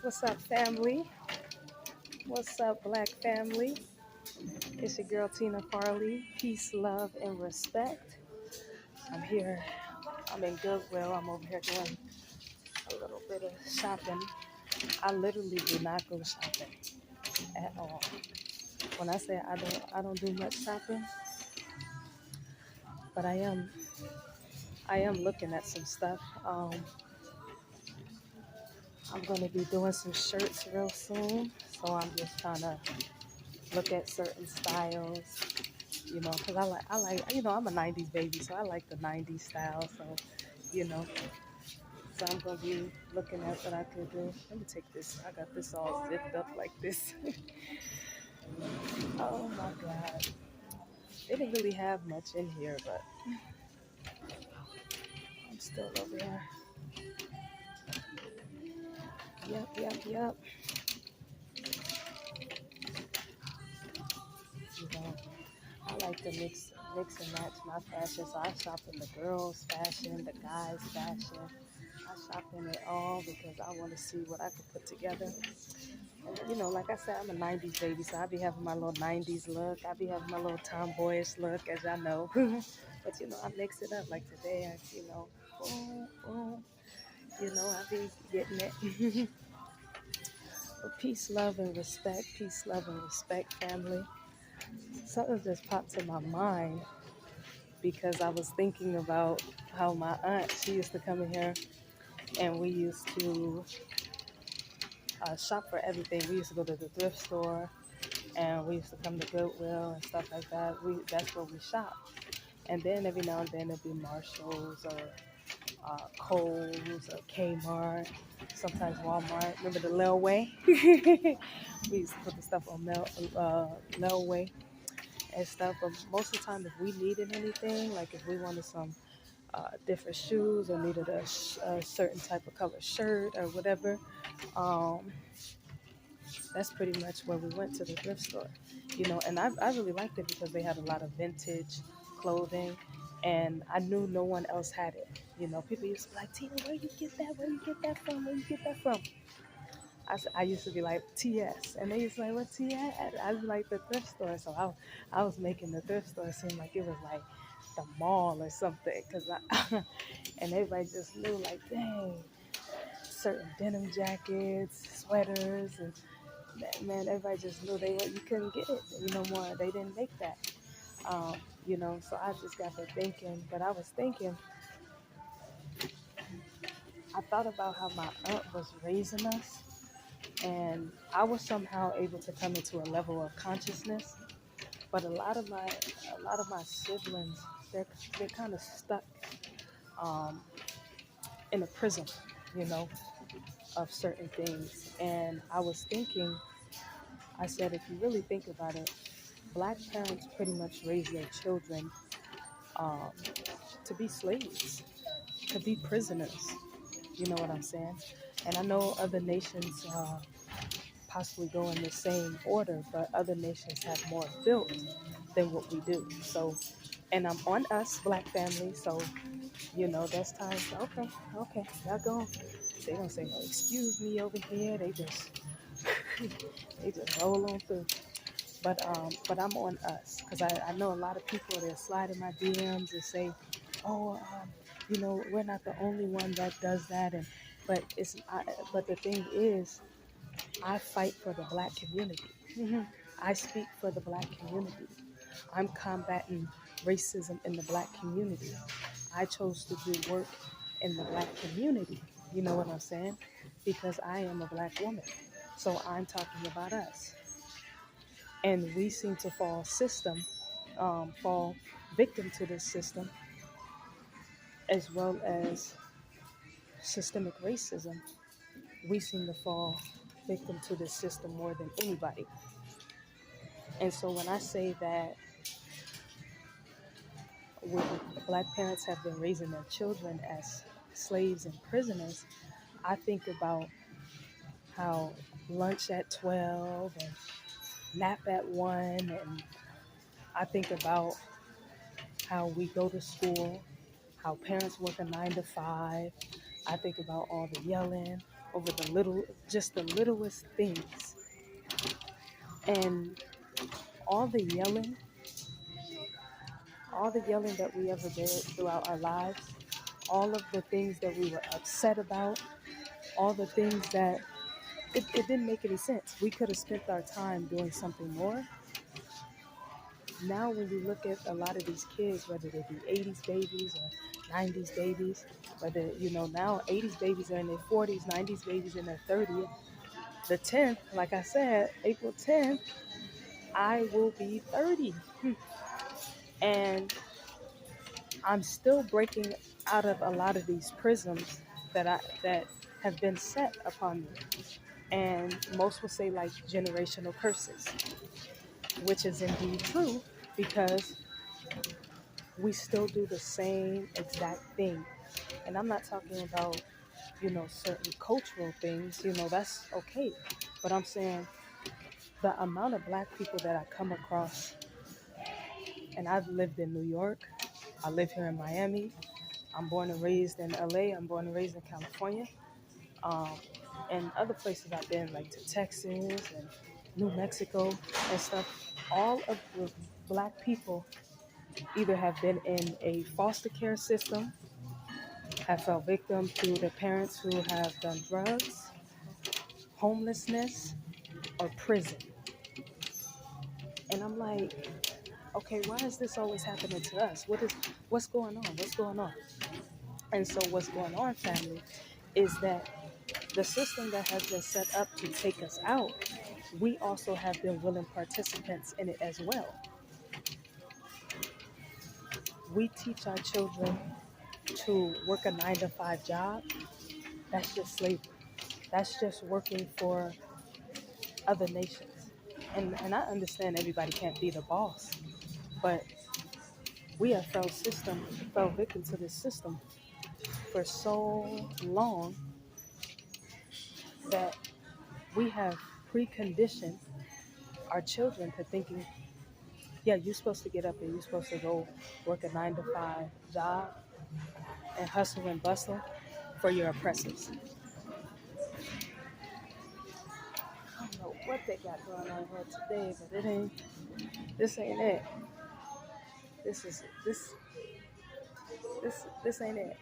What's up, family? What's up, black family? It's your girl Tina Farley. Peace, love, and respect. I'm here. I'm in Goodwill. I'm over here doing a little bit of shopping. I literally do not go shopping at all. When I say I don't do much shopping, but I am looking at some stuff. I'm gonna be doing some shirts real soon, so I'm just trying to look at certain styles. Because I'm a 90s baby, so I like the 90s style. So I'm going to be looking at what I could do. Let me take this. I got this all zipped up like this. Oh my God. They didn't really have much in here, but I'm still over here. Yep, yep, yep. You know, I like to mix and match my fashion. So I shop in the girls' fashion, the guys' fashion. I shop in it all because I want to see what I can put together. And, like I said, I'm a 90s baby, so I be having my little 90s look. I be having my little tomboyish look, as y'all know. But, I mix it up. Like today, boom, boom, I be getting it. But peace, love, and respect. Peace, love, and respect, family. Something just popped to my mind because I was thinking about how my aunt, she used to come in here and we used to shop for everything. We used to go to the thrift store and we used to come to Goodwill and stuff like that. That's where we shop. And then every now and then it'd be Marshalls or Kohl's or Kmart, sometimes Walmart. Remember the Lilway? We used to put the stuff on Lilway and stuff. But most of the time, if we needed anything, like if we wanted some different shoes or needed a certain type of color shirt or whatever, um, that's pretty much where we went to the thrift store. And I really liked it because they had a lot of vintage clothing and I knew no one else had it. People used to be like, Tina, where you get that? Where you get that from? Where you get that from? I used to be like, TS. And they used to be like, what TS? I was like, the thrift store. So I was making the thrift store seem like it was like the mall or something. And everybody just knew like, dang, certain denim jackets, sweaters, and man, everybody just knew you couldn't get it, no more. They didn't make that, so I just got to thinking, but I was thinking, I thought about how my aunt was raising us, and I was somehow able to come into a level of consciousness, but a lot of my siblings, they're kind of stuck um, in a prison, you know, of certain things. And I was thinking, I said, if you really think about it, black parents pretty much raise their children um, to be slaves, to be prisoners. You know what I'm saying? And I know other nations possibly go in the same order, but other nations have more built than what we do. So, and I'm on us, black family. So, that's time. Okay, okay, y'all go. They don't say no. Excuse me over here. They just, they just roll on through. But I'm on us because I know a lot of people that slide in my DMs and say, oh, we're not the only one that does that. But the thing is, I fight for the black community. I speak for the black community. I'm combating racism in the black community. I chose to do work in the black community. You know what I'm saying? Because I am a black woman. So I'm talking about us. And we seem to fall victim to this system, as well as systemic racism. We seem to fall victim to this system more than anybody. And so when I say that we, black parents have been raising their children as slaves and prisoners, I think about how lunch at 12 and nap at 1, and I think about how we go to school, how parents work a 9 to 5. I think about all the yelling. over just the littlest things. And all the yelling, all the yelling that we ever did throughout our lives, all of the things that we were upset about, all the things that it didn't make any sense. We could have spent our time doing something more. Now, when you look at a lot of these kids, whether they be 80s babies or 90s babies, whether, now 80s babies are in their 40s, 90s babies in their 30s. The 10th, like I said, April 10th, I will be 30. And I'm still breaking out of a lot of these prisms that have been set upon me. And most will say like generational curses, which is indeed true because we still do the same exact thing. And I'm not talking about, certain cultural things, that's okay. But I'm saying the amount of black people that I come across, and I've lived in New York, I live here in Miami, I'm born and raised in LA, I'm born and raised in California, um, and other places I've been, like to Texas and New Mexico and stuff. All of the black people either have been in a foster care system, have fell victim to their parents who have done drugs, homelessness, or prison. And I'm like, okay, why is this always happening to us? What's going on? What's going on? And so what's going on, family, is that the system that has been set up to take us out, we also have been willing participants in it as well. We teach our children to work a 9 to 5 job. That's just slavery. That's just working for other nations. And I understand everybody can't be the boss, but we have fell victim to this system for so long that we have preconditioned our children to thinking, yeah, you're supposed to get up and you're supposed to go work a 9 to 5 job and hustle and bustle for your oppressors. I don't know what they got going on here today, but this ain't it. This is this ain't it.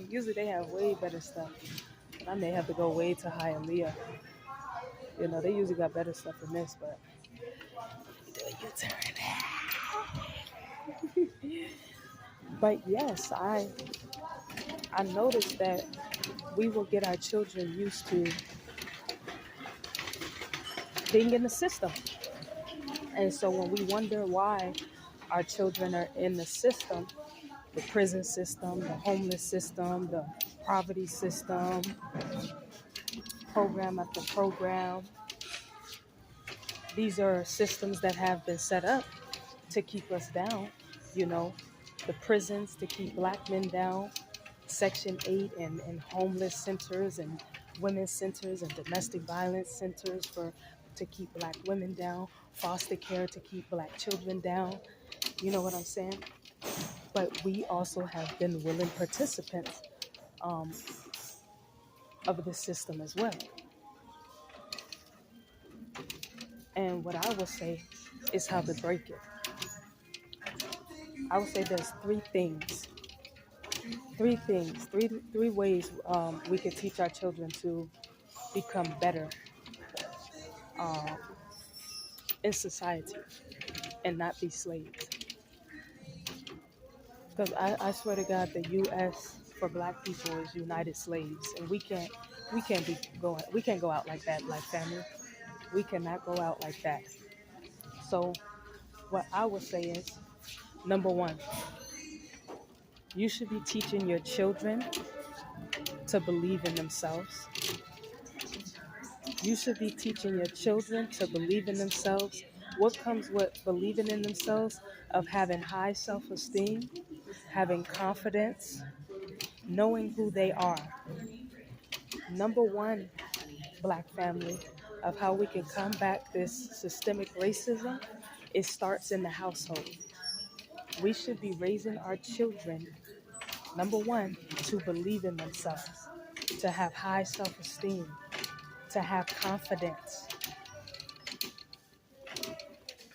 Usually they have way better stuff. And I may have to go way to Hialeah. They usually got better stuff than this, but do a U-turn. But yes, I noticed that we will get our children used to being in the system. And so when we wonder why our children are in the system, the prison system, the homeless system, the poverty system, program after program, these are systems that have been set up to keep us down. You know, the prisons to keep black men down, Section 8 and homeless centers and women's centers and domestic violence centers to keep black women down, foster care to keep black children down. You know what I'm saying? But we also have been willing participants um, of the system as well. And what I would say is how to break it. I would say there's three ways we can teach our children to become better um, in society and not be slaves. Because I swear to God, the U.S. for Black people is United Slaves, and we can't go out like that, like family. We cannot go out like that. So what I would say is, number one, you should be teaching your children to believe in themselves. You should be teaching your children to believe in themselves. What comes with believing in themselves? Of having high self-esteem, having confidence, knowing who they are. Number one, Black family, of how we can combat this systemic racism, it starts in the household. We should be raising our children, number one, to believe in themselves, to have high self-esteem, to have confidence.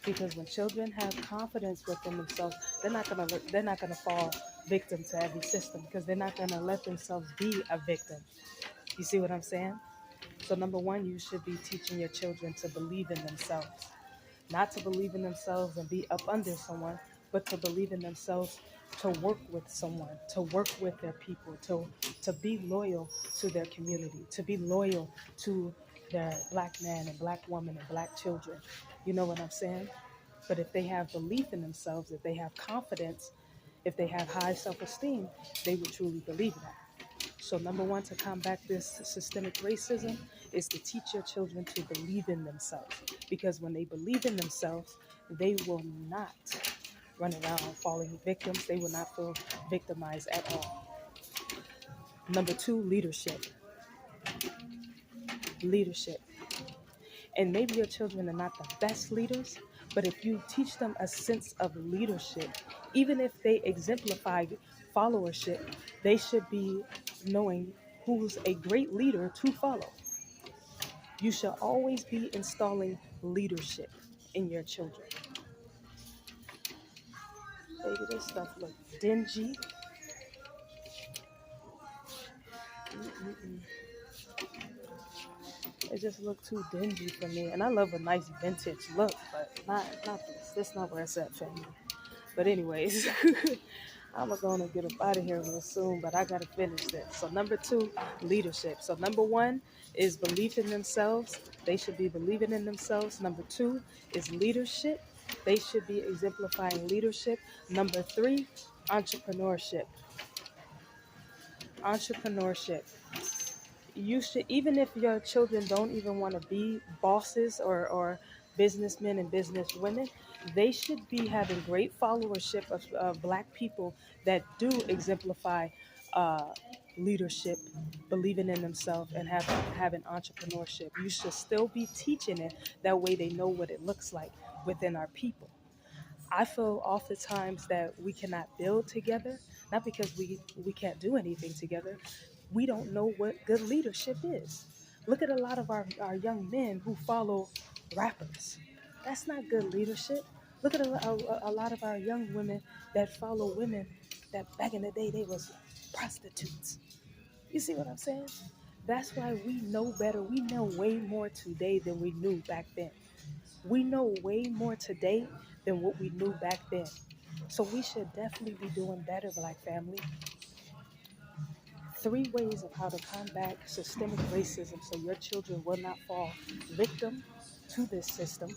Because when children have confidence within themselves, they're not gonna fall victim to every system because they're not gonna let themselves be a victim. You see what I'm saying? So number one, you should be teaching your children to believe in themselves, not to believe in themselves and be up under someone, but to believe in themselves, to work with someone, to work with their people, to be loyal to their community, to be loyal to their black man and black woman and black children. You know what I'm saying? But if they have belief in themselves, if they have confidence, if they have high self-esteem, they would truly believe that. So number one, to combat this systemic racism is to teach your children to believe in themselves. Because when they believe in themselves, they will not run around falling victims. They will not feel victimized at all. Number two, leadership. Leadership. And maybe your children are not the best leaders, but if you teach them a sense of leadership, even if they exemplify followership, they should be knowing who's a great leader to follow. You should always be installing leadership in your children. Baby, this stuff look dingy. Mm-mm-mm. It just looked too dingy for me. And I love a nice vintage look, but not this. That's not where it's at, family. But anyways, I'm gonna get up out of here real soon, but I gotta finish this. So number two, leadership. So number one is belief in themselves. They should be believing in themselves. Number two is leadership. They should be exemplifying leadership. Number three, entrepreneurship. Entrepreneurship. You should, even if your children don't even want to be bosses or businessmen and businesswomen, they should be having great followership of black people that do exemplify uh, leadership, believing in themselves, and having entrepreneurship. You should still be teaching it. That way they know what it looks like within our people. I feel oftentimes that we cannot build together, not because we can't do anything together. We don't know what good leadership is. Look at a lot of our young men who follow rappers. That's not good leadership. Look at a lot of our young women that follow women that back in the day they was prostitutes. You see what I'm saying? That's why we know better. We know way more today than we knew back then. We know way more today than what we knew back then. So we should definitely be doing better, Black family. Three ways of how to combat systemic racism so your children will not fall victim to this system.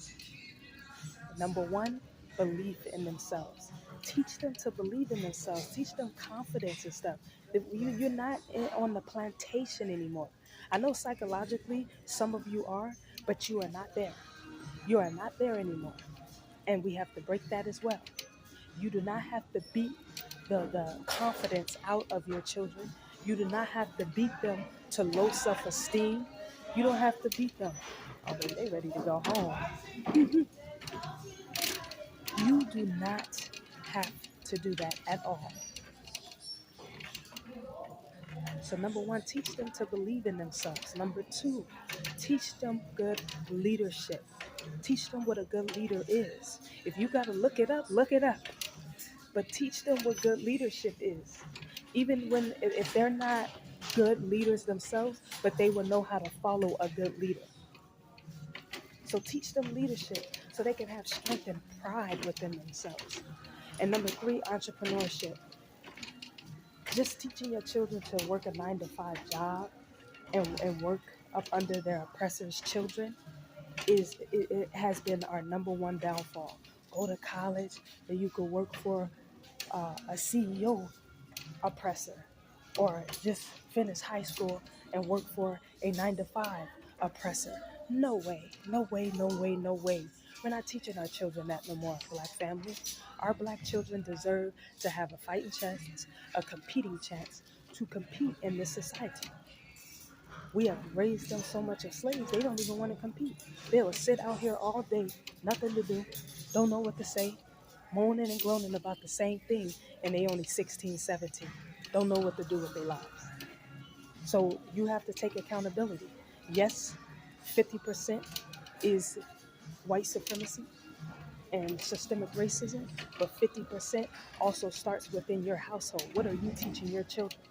Number one, belief in themselves. Teach them to believe in themselves. Teach them confidence and stuff. You're not on the plantation anymore. I know psychologically some of you are, but you are not there. You are not there anymore. And we have to break that as well. You do not have to beat the confidence out of your children. You do not have to beat them to low self-esteem. You don't have to beat them. Oh, baby, they ready to go home. You do not have to do that at all. So number one, teach them to believe in themselves. Number two, teach them good leadership. Teach them what a good leader is. If you got to look it up, look it up. But teach them what good leadership is. Even when, if they're not good leaders themselves, but they will know how to follow a good leader. So teach them leadership so they can have strength and pride within themselves. And number three, entrepreneurship. Just teaching your children to work a 9 to 5 job and work up under their oppressors' children it has been our number one downfall. Go to college, then you could work for a CEO oppressor, or just finish high school and work for a 9 to 5 oppressor. No way, no way, no way, no way. We're not teaching our children that no more, Black family. Our Black children deserve to have a fighting chance, a competing chance to compete in this society. We have raised them so much as slaves, they don't even want to compete. They will sit out here all day, nothing to do, don't know what to say, moaning and groaning about the same thing, and they only 16, 17. Don't know what to do with their lives. So you have to take accountability. Yes, 50% is white supremacy and systemic racism, but 50% also starts within your household. What are you teaching your children?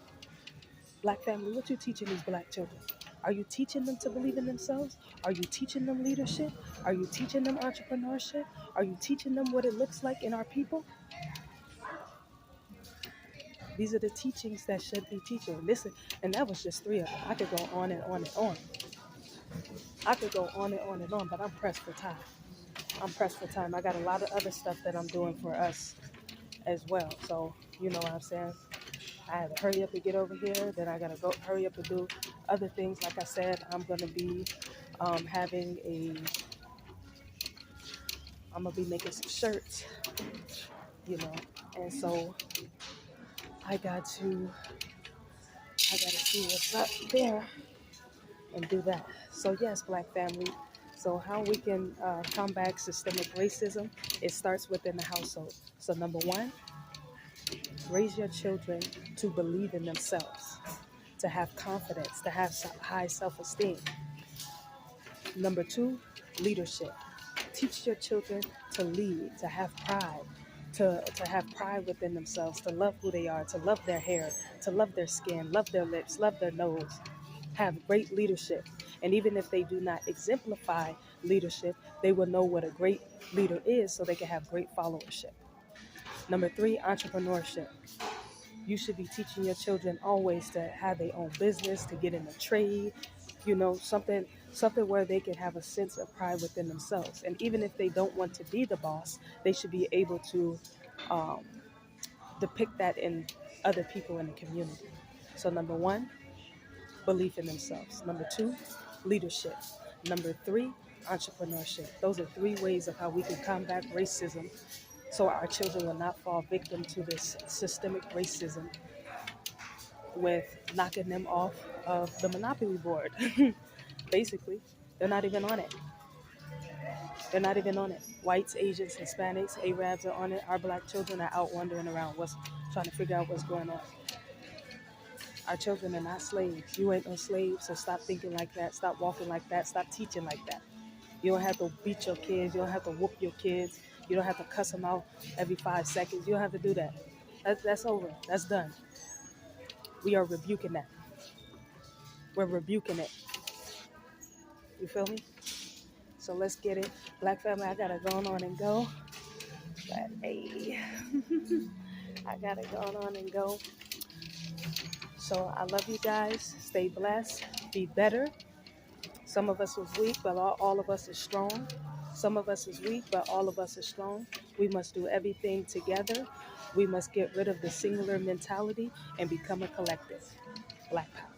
Black family, what you teaching these black children? Are you teaching them to believe in themselves? Are you teaching them leadership? Are you teaching them entrepreneurship? Are you teaching them what it looks like in our people? These are the teachings that should be teaching. Listen, and that was just three of them. I could go on and on and on. I could go on and on and on, but I'm pressed for time. I'm pressed for time. I got a lot of other stuff that I'm doing for us as well. So, you know what I'm saying? I had to hurry up and get over here. Then I got to go hurry up and do other things. Like I said, I'm going to be having a, I'm going to be making some shirts, you know. And so I got to, I got to see what's up there and do that. So yes, black family. So how we can combat systemic racism, it starts within the household. So number one, raise your children to believe in themselves, to have confidence, to have high self-esteem. Number two, leadership. Teach your children to lead, to have pride, to have pride within themselves, to love who they are, to love their hair, to love their skin, love their lips, love their nose, have great leadership. And even if they do not exemplify leadership, they will know what a great leader is so they can have great followership. Number three, entrepreneurship. You should be teaching your children always to have their own business, to get in a trade, you know, something where they can have a sense of pride within themselves. And even if they don't want to be the boss, they should be able to um, depict that in other people in the community. So number one, belief in themselves. Number two, leadership. Number three, entrepreneurship. Those are three ways of how we can combat racism so our children will not fall victim to this systemic racism with knocking them off of the monopoly board. Basically, they're not even on it. They're not even on it. Whites, Asians, Hispanics, Arabs are on it. Our black children are out wandering around, trying to figure out what's going on. Our children are not slaves. You ain't no slave, so stop thinking like that. Stop walking like that. Stop teaching like that. You don't have to beat your kids. You don't have to whoop your kids. You don't have to cuss them out every 5 seconds. You don't have to do that. That's over. That's done. We are rebuking that. We're rebuking it. You feel me? So let's get it. Black family, I gotta go on and go. But hey, I gotta go on and go. So I love you guys. Stay blessed. Be better. Some of us was weak, but all of us is strong. Some of us is weak, but all of us is strong. We must do everything together. We must get rid of the singular mentality and become a collective. Black power.